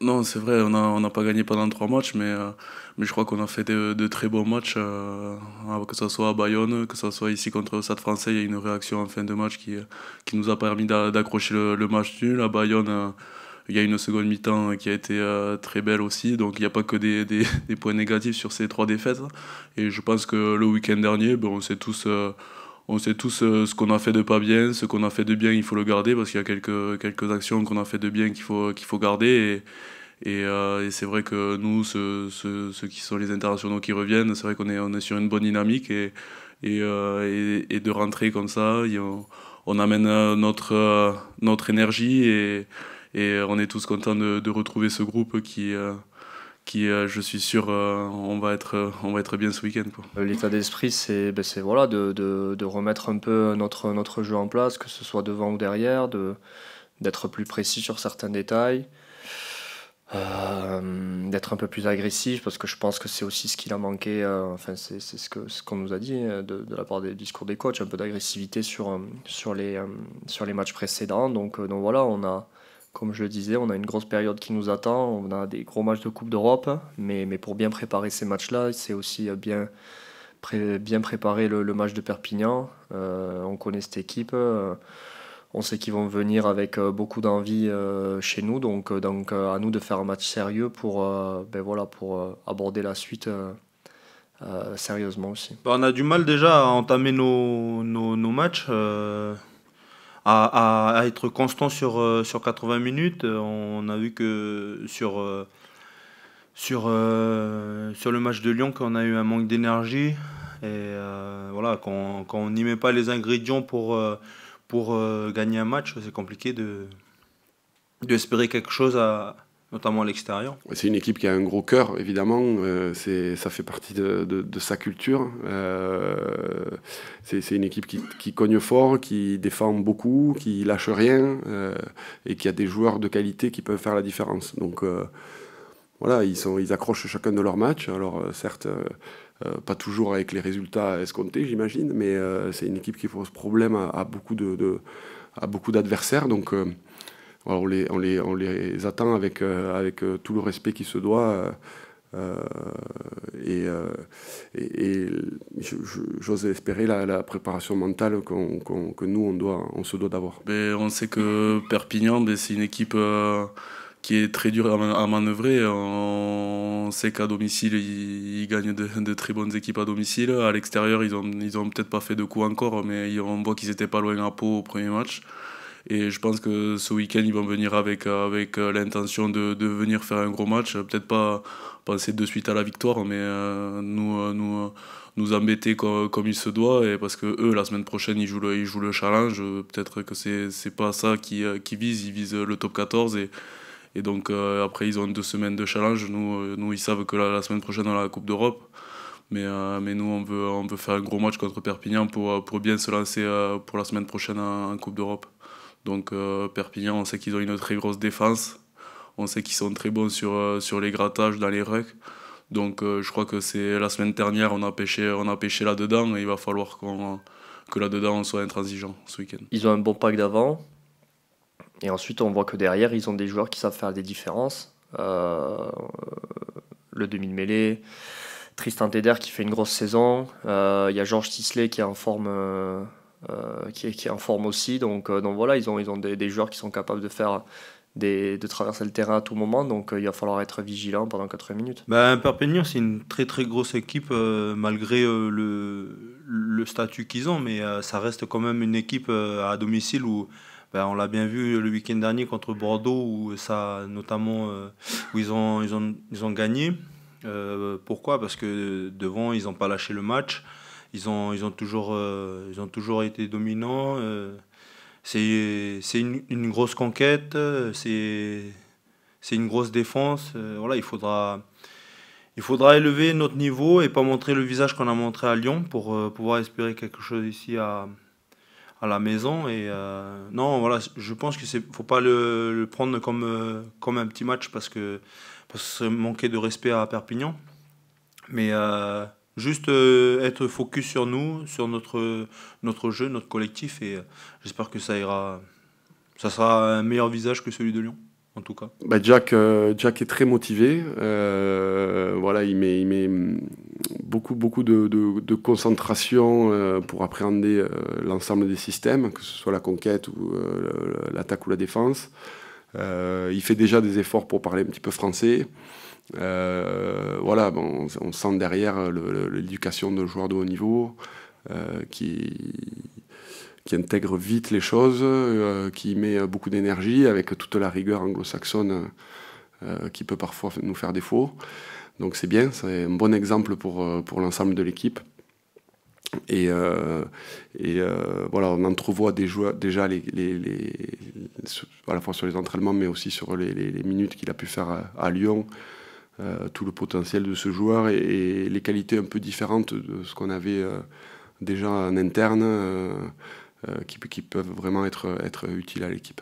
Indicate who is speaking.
Speaker 1: Non, c'est vrai, on n'a pas gagné pendant 3 matchs, mais je crois qu'on a fait de très bons matchs, que ce soit à Bayonne, que ce soit ici contre le Stade Français. Il y a eu une réaction en fin de match qui nous a permis d'accrocher le match nul. À Bayonne, il y a une seconde mi-temps qui a été très belle aussi, donc il n'y a pas que des points négatifs sur ces 3 défaites. Et je pense que le week-end dernier, ben, on sait tous ce qu'on a fait de pas bien, ce qu'on a fait de bien, il faut le garder parce qu'il y a quelques actions qu'on a fait de bien qu'il faut garder. Et c'est vrai que nous, ceux qui sont les internationaux qui reviennent, c'est vrai qu'on est sur une bonne dynamique et de rentrer comme ça, on amène notre énergie et on est tous contents de retrouver ce groupe qui je suis sûr, on va être bien ce week-end, quoi.
Speaker 2: L'état d'esprit, c'est voilà, de remettre un peu notre jeu en place, que ce soit devant ou derrière, d'être plus précis sur certains détails, d'être un peu plus agressif, parce que je pense que c'est aussi ce qu'il a manqué, enfin c'est ce qu'on nous a dit de la part des discours des coachs, un peu d'agressivité sur les matchs précédents. Donc voilà, comme je le disais, on a une grosse période qui nous attend, on a des gros matchs de Coupe d'Europe, mais pour bien préparer ces matchs-là, c'est aussi bien préparer le match de Perpignan. On connaît cette équipe. On sait qu'ils vont venir avec beaucoup d'envie chez nous. Donc à nous de faire un match sérieux pour aborder la suite sérieusement aussi.
Speaker 3: Bah, on a du mal déjà à entamer nos matchs, à être constant sur 80 minutes. On a vu que sur le match de Lyon, qu'on a eu un manque d'énergie. Et voilà, quand on n'y met pas les ingrédients pour gagner un match, c'est compliqué d'espérer quelque chose, notamment à l'extérieur.
Speaker 4: C'est une équipe qui a un gros cœur, évidemment. Ça fait partie de sa culture. C'est une équipe qui cogne fort, qui défend beaucoup, qui lâche rien et qui a des joueurs de qualité qui peuvent faire la différence. Donc voilà, ils accrochent chacun de leurs matchs. Alors certes, pas toujours avec les résultats escomptés, j'imagine, mais c'est une équipe qui pose problème à beaucoup d'adversaires. Donc voilà, on les attend avec tout le respect qui se doit. euh, et euh, et j'ose espérer la préparation mentale que nous, on se doit d'avoir.
Speaker 1: Ben, on sait que Perpignan, ben, c'est une équipe qui est très dure à manœuvrer. On sait qu'à domicile, ils gagnent de très bonnes équipes à domicile. À l'extérieur, ils ont peut-être pas fait de coups encore, mais on voit qu'ils étaient pas loin à Pau au premier match. Et je pense que ce week-end, ils vont venir avec l'intention de venir faire un gros match. Peut-être pas penser de suite à la victoire, mais nous embêter comme il se doit. Et parce que eux, la semaine prochaine, ils jouent le challenge. Peut-être que c'est pas ça qu'ils visent. Ils visent le top 14. Et donc, après, ils ont 2 semaines de challenge. Nous ils savent que la semaine prochaine, on a la Coupe d'Europe. Mais nous, on veut faire un gros match contre Perpignan pour bien se lancer pour la semaine prochaine en Coupe d'Europe. Donc Perpignan, on sait qu'ils ont une très grosse défense. On sait qu'ils sont très bons sur les grattages, dans les rucks. Donc je crois que c'est la semaine dernière, on a pêché là-dedans et il va falloir que là-dedans on soit intransigeant ce week-end.
Speaker 2: Ils ont un bon pack d'avant. Et ensuite, on voit que derrière, ils ont des joueurs qui savent faire des différences. Le demi de mêlée, Tristan Teder qui fait une grosse saison. Il y a Georges Tisley qui est en forme, qui est en forme aussi. Donc voilà, ils ont des joueurs qui sont capables de traverser le terrain à tout moment. Donc il va falloir être vigilant pendant 80 minutes.
Speaker 3: Ben, Perpignan, c'est une très très grosse équipe, malgré le statut qu'ils ont, mais ça reste quand même une équipe à domicile où, ben, on l'a bien vu le week-end dernier contre Bordeaux, où ça, notamment, où ils ont gagné. Pourquoi? Parce que devant, ils n'ont pas lâché le match. Ils ont toujours été dominants. C'est une grosse conquête. C'est une grosse défense. Voilà, il faudra élever notre niveau et pas montrer le visage qu'on a montré à Lyon pour pouvoir espérer quelque chose ici à la maison. Et non, voilà, je pense que faut pas le prendre comme un petit match parce que c'est manquer de respect à Perpignan. Mais juste être focus sur nous, sur notre jeu, notre collectif, et j'espère que ça ira. Ça sera un meilleur visage que celui de Lyon. en tout cas.
Speaker 4: Jack est très motivé. Voilà, il met beaucoup de concentration pour appréhender l'ensemble des systèmes, que ce soit la conquête ou l'attaque ou la défense. Il fait déjà des efforts pour parler un petit peu français. Voilà, bon, on sent derrière l'éducation de joueurs de haut niveau qui intègre vite les choses, qui met beaucoup d'énergie avec toute la rigueur anglo-saxonne qui peut parfois nous faire défaut. Donc c'est bien, c'est un bon exemple pour l'ensemble de l'équipe. Et voilà, on entrevoit des joueurs, déjà à la fois sur les entraînements, mais aussi sur les minutes qu'il a pu faire à Lyon, tout le potentiel de ce joueur et les qualités un peu différentes de ce qu'on avait déjà en interne, qui peuvent vraiment être utiles à l'équipe.